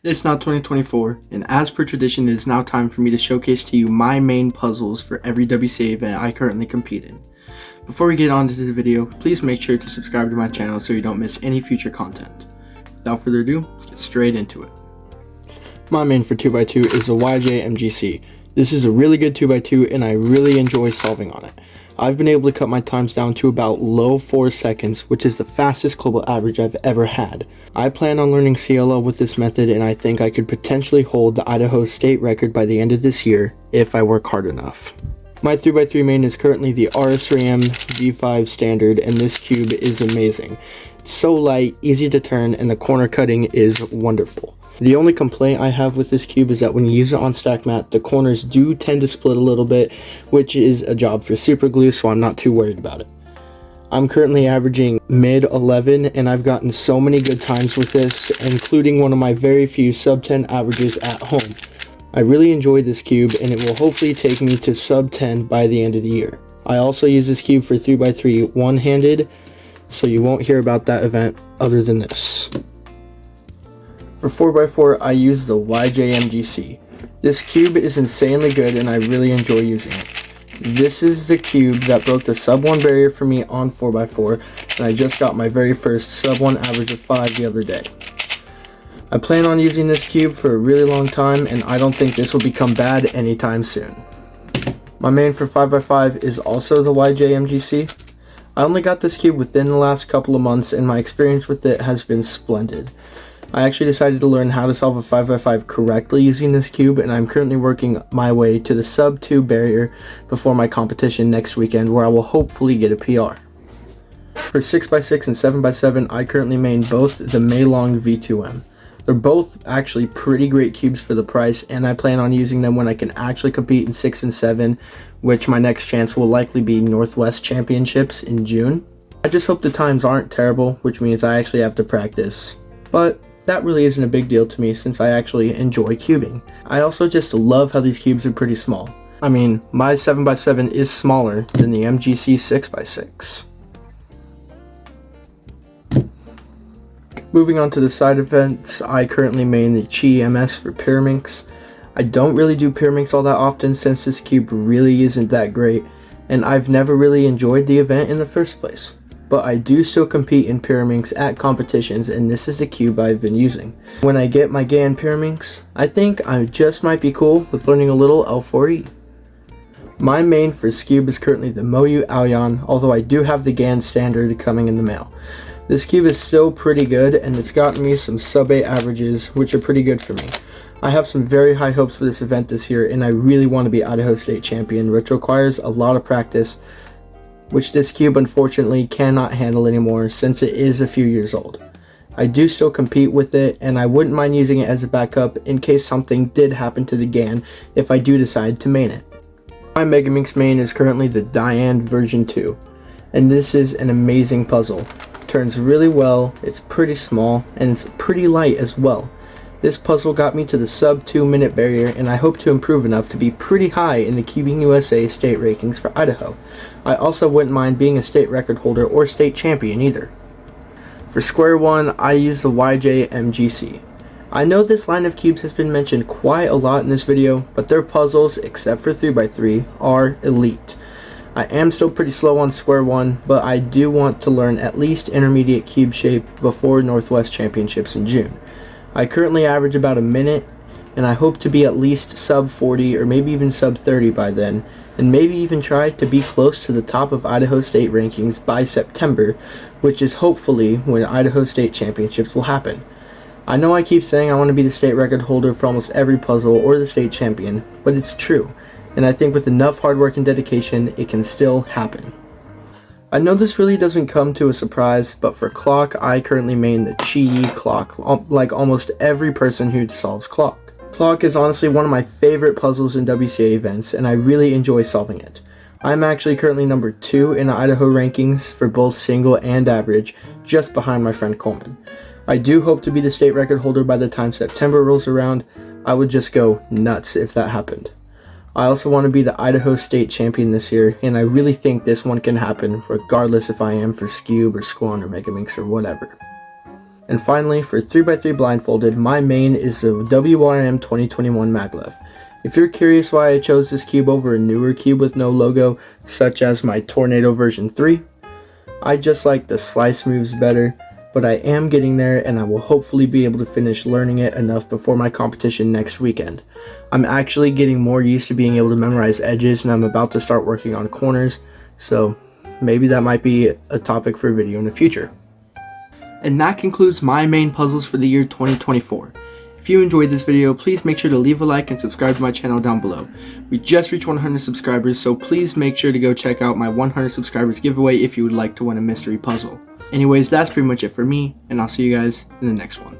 It's now 2024, and as per tradition, it is now time for me to showcase to you my main puzzles for every WCA event I currently compete in. Before we get on to the video, please make sure to subscribe to my channel so you don't miss any future content. Without further ado, let's get straight into it. My main for 2x2 is the YJ-MGC. This is a really good 2x2 and I really enjoy solving on it. I've been able to cut my times down to about low 4 seconds, which is the fastest global average I've ever had. I plan on learning CLO with this method, and I think I could potentially hold the Idaho state record by the end of this year if I work hard enough. My 3x3 main is currently the RS3M V5 standard, and this cube is amazing. It's so light, easy to turn, and the corner cutting is wonderful. The only complaint I have with this cube is that when you use it on stack mat, the corners do tend to split a little bit, which is a job for super glue, so I'm not too worried about it. I'm currently averaging mid 11, and I've gotten so many good times with this, including one of my very few sub 10 averages at home. I really enjoy this cube, and it will hopefully take me to sub 10 by the end of the year. I also use this cube for 3x3 one-handed, so you won't hear about that event other than this. For 4x4, I use the YJ-MGC. This cube is insanely good and I really enjoy using it. This is the cube that broke the sub 1 barrier for me on 4x4, and I just got my very first sub 1 average of 5 the other day. I plan on using this cube for a really long time, and I don't think this will become bad anytime soon. My main for 5x5 is also the YJ-MGC. I only got this cube within the last couple of months, and my experience with it has been splendid. I actually decided to learn how to solve a 5x5 correctly using this cube, and I'm currently working my way to the sub 2 barrier before my competition next weekend, where I will hopefully get a PR. For 6x6 and 7x7, I currently main both the Maylong V2M. They're both actually pretty great cubes for the price, and I plan on using them when I can actually compete in 6 and 7, which my next chance will likely be Northwest Championships in June. I just hope the times aren't terrible, which means I actually have to practice. But that really isn't a big deal to me since I actually enjoy cubing. I also just love how these cubes are pretty small. I mean, my 7x7 is smaller than the MGC 6x6. Moving on to the side events, I currently main the Chi MS for Pyraminx. I don't really do Pyraminx all that often since this cube really isn't that great, and I've never really enjoyed the event in the first place. But I do still compete in Pyraminx at competitions, and this is the cube I've been using. When I get my GAN Pyraminx, I think I just might be cool with learning a little L4E. My main for this cube is currently the Moyu Aoyan, although I do have the GAN standard coming in the mail. This cube is still pretty good, and it's gotten me some sub 8 averages, which are pretty good for me. I have some very high hopes for this event this year, and I really want to be Idaho State Champion, which requires a lot of practice, which this cube unfortunately cannot handle anymore since it is a few years old. I do still compete with it, and I wouldn't mind using it as a backup in case something did happen to the GAN if I do decide to main it. My Megaminx main is currently the Diane version 2, and this is an amazing puzzle. It turns really well, it's pretty small, and it's pretty light as well. This puzzle got me to the sub 2 minute barrier, and I hope to improve enough to be pretty high in the Cubing USA state rankings for Idaho. I also wouldn't mind being a state record holder or state champion either. For square one, I use the YJ-MGC. I know this line of cubes has been mentioned quite a lot in this video, but their puzzles, except for 3x3, are elite. I am still pretty slow on square one, but I do want to learn at least intermediate cube shape before Northwest Championships in June. I currently average about a minute, and I hope to be at least sub 40 or maybe even sub 30 by then, and maybe even try to be close to the top of Idaho State rankings by September, which is hopefully when Idaho State Championships will happen. I know I keep saying I want to be the state record holder for almost every puzzle or the state champion, but it's true, and I think with enough hard work and dedication, it can still happen. I know this really doesn't come to a surprise, but for clock, I currently main the Chi clock, like almost every person who solves clock. Clock is honestly one of my favorite puzzles in WCA events, and I really enjoy solving it. I'm actually currently number 2 in the Idaho rankings for both single and average, just behind my friend Coleman. I do hope to be the state record holder by the time September rolls around. I would just go nuts if that happened. I also want to be the Idaho State Champion this year, and I really think this one can happen regardless if I am for Scube or Squan or Megaminx or whatever. And finally, for 3x3 blindfolded, my main is the WRM 2021 maglev. If you're curious why I chose this cube over a newer cube with no logo, such as my Tornado version 3, I just like the slice moves better, but I am getting there and I will hopefully be able to finish learning it enough before my competition next weekend. I'm actually getting more used to being able to memorize edges, and I'm about to start working on corners, so maybe that might be a topic for a video in the future. And that concludes my main puzzles for the year 2024. If you enjoyed this video, please make sure to leave a like and subscribe to my channel down below. We just reached 100 subscribers, so please make sure to go check out my 100 subscribers giveaway if you would like to win a mystery puzzle. Anyways, that's pretty much it for me, and I'll see you guys in the next one.